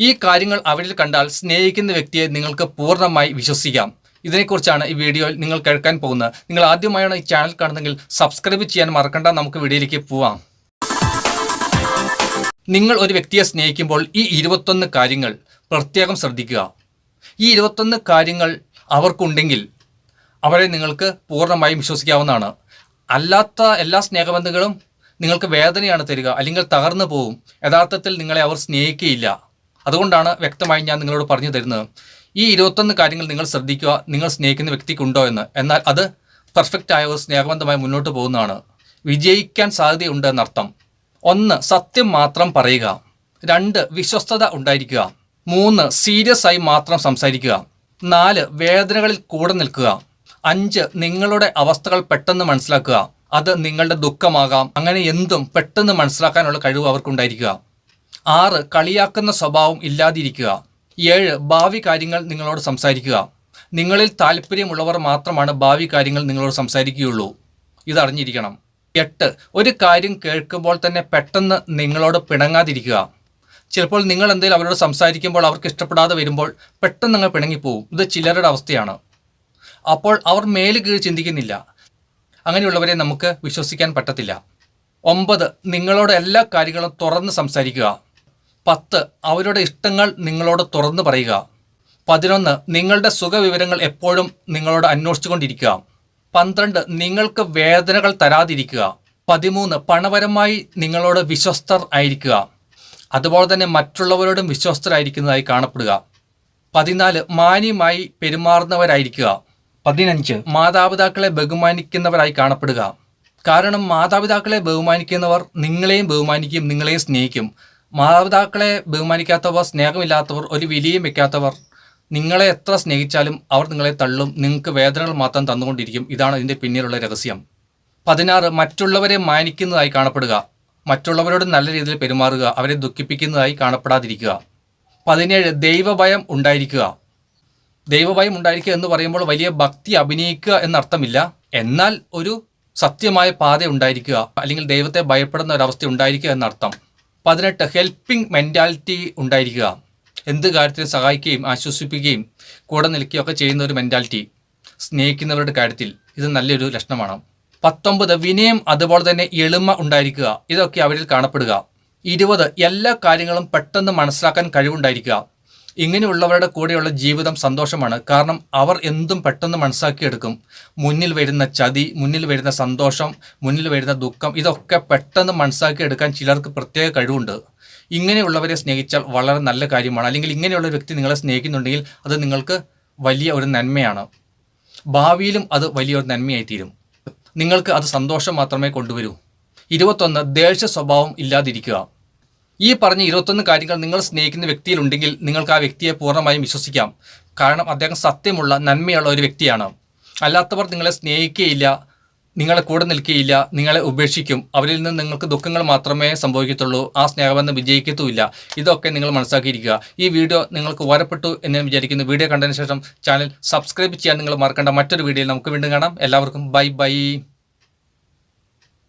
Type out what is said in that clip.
ഈ കാര്യങ്ങൾ അവരിൽ കണ്ടാൽ സ്നേഹിക്കുന്ന വ്യക്തിയെ നിങ്ങൾക്ക് പൂർണ്ണമായി വിശ്വസിക്കാം. ഇതിനെക്കുറിച്ചാണ് ഈ വീഡിയോയിൽ നിങ്ങൾ കേൾക്കാൻ പോകുന്നത്. നിങ്ങൾ ആദ്യമായാണ് ഈ ചാനൽ കാണുന്നതെങ്കിൽ സബ്സ്ക്രൈബ് ചെയ്യാൻ മറക്കണ്ട. നമുക്ക് വീഡിയോയിലേക്ക് പോവാം. നിങ്ങൾ ഒരു വ്യക്തിയെ സ്നേഹിക്കുമ്പോൾ ഈ 21 കാര്യങ്ങൾ പ്രത്യേകം ശ്രദ്ധിക്കുക. ഈ 21 കാര്യങ്ങൾ അവർക്കുണ്ടെങ്കിൽ അവരെ നിങ്ങൾക്ക് പൂർണ്ണമായും വിശ്വസിക്കാവുന്നതാണ്. അല്ലാത്ത എല്ലാ സ്നേഹബന്ധങ്ങളും നിങ്ങൾക്ക് വേദനയാണ് തരിക, അല്ലെങ്കിൽ തകർന്നു പോവും. യഥാർത്ഥത്തിൽ നിങ്ങളെ അവർ സ്നേഹിക്കുകയില്ല. അതുകൊണ്ടാണ് വ്യക്തമായി ഞാൻ നിങ്ങളോട് പറഞ്ഞു തരുന്നത്. ഈ 21 കാര്യങ്ങൾ നിങ്ങൾ ശ്രദ്ധിക്കുക, നിങ്ങൾ സ്നേഹിക്കുന്ന വ്യക്തിക്കുണ്ടോ എന്ന്. എന്നാൽ അത് പെർഫെക്റ്റ് ആയ ഒരു സ്നേഹബന്ധമായി മുന്നോട്ട് പോകുന്നതാണ്. വിജയിക്കാൻ സാധ്യതയുണ്ട് എന്നർത്ഥം. 1. സത്യം മാത്രം പറയുക. 2. വിശ്വസ്തത ഉണ്ടായിരിക്കുക. 3. സീരിയസ് ആയി മാത്രം സംസാരിക്കുക. 4. വേദനകളിൽ കൂടെ നിൽക്കുക. 5. നിങ്ങളുടെ അവസ്ഥകൾ പെട്ടെന്ന് മനസ്സിലാക്കുക. അത് നിങ്ങളുടെ ദുഃഖമാകാം. അങ്ങനെ എന്തും പെട്ടെന്ന് മനസ്സിലാക്കാനുള്ള കഴിവ് അവർക്കുണ്ടായിരിക്കുക. 6. കളിയാക്കുന്ന സ്വഭാവം ഇല്ലാതിരിക്കുക. 7. ഭാവി കാര്യങ്ങൾ നിങ്ങളോട് സംസാരിക്കുക. നിങ്ങളിൽ താല്പര്യമുള്ളവർ മാത്രമാണ് ഭാവി കാര്യങ്ങൾ നിങ്ങളോട് സംസാരിക്കുകയുള്ളൂ. ഇതറിഞ്ഞിരിക്കണം. 8. ഒരു കാര്യം കേൾക്കുമ്പോൾ തന്നെ പെട്ടെന്ന് നിങ്ങളോട് പിണങ്ങാതിരിക്കുക. ചിലപ്പോൾ നിങ്ങൾ എന്തെങ്കിലും അവരോട് സംസാരിക്കുമ്പോൾ അവർക്ക് ഇഷ്ടപ്പെടാതെ വരുമ്പോൾ പെട്ടെന്ന് നിങ്ങൾ പിണങ്ങിപ്പോവും. ഇത് ചിലരുടെ അവസ്ഥയാണ്. അപ്പോൾ അവർ മേല് കീഴ് ചിന്തിക്കുന്നില്ല. അങ്ങനെയുള്ളവരെ നമുക്ക് വിശ്വസിക്കാൻ പറ്റത്തില്ല. 9. നിങ്ങളോട് എല്ലാ കാര്യങ്ങളും തുറന്ന് സംസാരിക്കുക. 10. അവരുടെ ഇഷ്ടങ്ങൾ നിങ്ങളോട് തുറന്നു പറയുക. 11. നിങ്ങളുടെ സുഖവിവരങ്ങൾ എപ്പോഴും നിങ്ങളോട് അന്വേഷിച്ചുകൊണ്ടിരിക്കുക. 12. നിങ്ങൾക്ക് വേദനകൾ തരാതിരിക്കുക. 13. പണപരമായി നിങ്ങളോട് വിശ്വസ്തർ ആയിരിക്കുക. അതുപോലെ തന്നെ മറ്റുള്ളവരോടും വിശ്വസ്തരായിരിക്കുന്നതായി കാണപ്പെടുക. 14. മാന്യമായി പെരുമാറുന്നവരായിരിക്കുക. 15. മാതാപിതാക്കളെ ബഹുമാനിക്കുന്നവരായി കാണപ്പെടുക. കാരണം മാതാപിതാക്കളെ ബഹുമാനിക്കുന്നവർ നിങ്ങളെയും ബഹുമാനിക്കും, നിങ്ങളെയും സ്നേഹിക്കും. മാതാപിതാക്കളെ ബഹുമാനിക്കാത്തവർ, സ്നേഹമില്ലാത്തവർ, ഒരു വിലയും വെക്കാത്തവർ നിങ്ങളെ എത്ര സ്നേഹിച്ചാലും അവർ നിങ്ങളെ തള്ളും. നിങ്ങൾക്ക് വേദനകൾ മാത്രം തന്നുകൊണ്ടിരിക്കും. ഇതാണ് ഇതിൻ്റെ പിന്നിലുള്ള രഹസ്യം. 16. മറ്റുള്ളവരെ മാനിക്കുന്നതായി കാണപ്പെടുക. മറ്റുള്ളവരോട് നല്ല രീതിയിൽ പെരുമാറുക. അവരെ ദുഃഖിപ്പിക്കുന്നതായി കാണപ്പെടാതിരിക്കുക. 17. ദൈവഭയം ഉണ്ടായിരിക്കുക. ദൈവഭയം ഉണ്ടായിരിക്കുക എന്ന് പറയുമ്പോൾ വലിയ ഭക്തി അഭിനയിക്കുക എന്നർത്ഥമില്ല. എന്നാൽ ഒരു സത്യമായ പാത ഉണ്ടായിരിക്കുക, അല്ലെങ്കിൽ ദൈവത്തെ ഭയപ്പെടുന്ന ഒരവസ്ഥ ഉണ്ടായിരിക്കുക എന്നർത്ഥം. 18. ഹെൽപ്പിംഗ് മെൻറ്റാലിറ്റി ഉണ്ടായിരിക്കുക. എന്ത് കാര്യത്തിലും സഹായിക്കുകയും ആശ്വസിപ്പിക്കുകയും കൂടെ നിൽക്കുകയും ഒക്കെ ചെയ്യുന്ന ഒരു മെൻറ്റാലിറ്റി സ്നേഹിക്കുന്നവരുടെ കാര്യത്തിൽ ഇത് നല്ലൊരു ലക്ഷണമാണ്. 19. വിനയം, അതുപോലെ തന്നെ എളിമ ഉണ്ടായിരിക്കുക. ഇതൊക്കെ അവരിൽ കാണപ്പെടുക. 20. എല്ലാ കാര്യങ്ങളും പെട്ടെന്ന് മനസ്സിലാക്കാൻ കഴിവുണ്ടായിരിക്കുക. ഇങ്ങനെയുള്ളവരുടെ കൂടെയുള്ള ജീവിതം സന്തോഷമാണ്. കാരണം അവർ എന്തും പെട്ടെന്ന് മനസ്സിലാക്കിയെടുക്കും. മുന്നിൽ വരുന്ന ചതി, മുന്നിൽ വരുന്ന സന്തോഷം, മുന്നിൽ വരുന്ന ദുഃഖം, ഇതൊക്കെ പെട്ടെന്ന് മനസ്സിലാക്കിയെടുക്കാൻ ചിലർക്ക് പ്രത്യേക കഴിവുണ്ട്. ഇങ്ങനെയുള്ളവരെ സ്നേഹിച്ചാൽ വളരെ നല്ല കാര്യമാണ്. അല്ലെങ്കിൽ ഇങ്ങനെയുള്ള വ്യക്തി നിങ്ങളെ സ്നേഹിക്കുന്നുണ്ടെങ്കിൽ അത് നിങ്ങൾക്ക് വലിയ ഒരു നന്മയാണ്. ഭാവിയിലും അത് വലിയൊരു നന്മയായി തീരും. നിങ്ങൾക്ക് അത് സന്തോഷം മാത്രമേ കൊണ്ടുവരൂ. 21. ദേഷ്യ സ്വഭാവം ഇല്ലാതിരിക്കുക. ഈ പറഞ്ഞ 21 കാര്യങ്ങൾ നിങ്ങൾ സ്നേഹിക്കുന്ന വ്യക്തിയിലുണ്ടെങ്കിൽ നിങ്ങൾക്ക് ആ വ്യക്തിയെ പൂർണ്ണമായും വിശ്വസിക്കാം. കാരണം അദ്ദേഹം സത്യമുള്ള, നന്മയുള്ള ഒരു വ്യക്തിയാണ്. അല്ലാത്തവർ നിങ്ങളെ സ്നേഹിക്കുകയില്ല, നിങ്ങളെ കൂടെ നിൽക്കുകയില്ല, നിങ്ങളെ ഉപേക്ഷിക്കും. അവരിൽ നിന്ന് നിങ്ങൾക്ക് ദുഃഖങ്ങൾ മാത്രമേ സംഭവിക്കത്തുള്ളൂ. ആ സ്നേഹബന്ധം വിജയിക്കത്തുമില്ല. ഇതൊക്കെ നിങ്ങൾ മനസ്സിലാക്കിയിരിക്കുക. ഈ വീഡിയോ നിങ്ങൾക്ക് ഉപകാരപ്പെട്ടു എന്ന് ഞാൻ വിചാരിക്കുന്നു. വീഡിയോ കണ്ടതിന് ശേഷം ചാനൽ സബ്സ്ക്രൈബ് ചെയ്യാൻ നിങ്ങൾ മറക്കേണ്ട. മറ്റൊരു വീഡിയോയിൽ നമുക്ക് വീണ്ടും കാണാം. എല്ലാവർക്കും ബൈ ബൈ.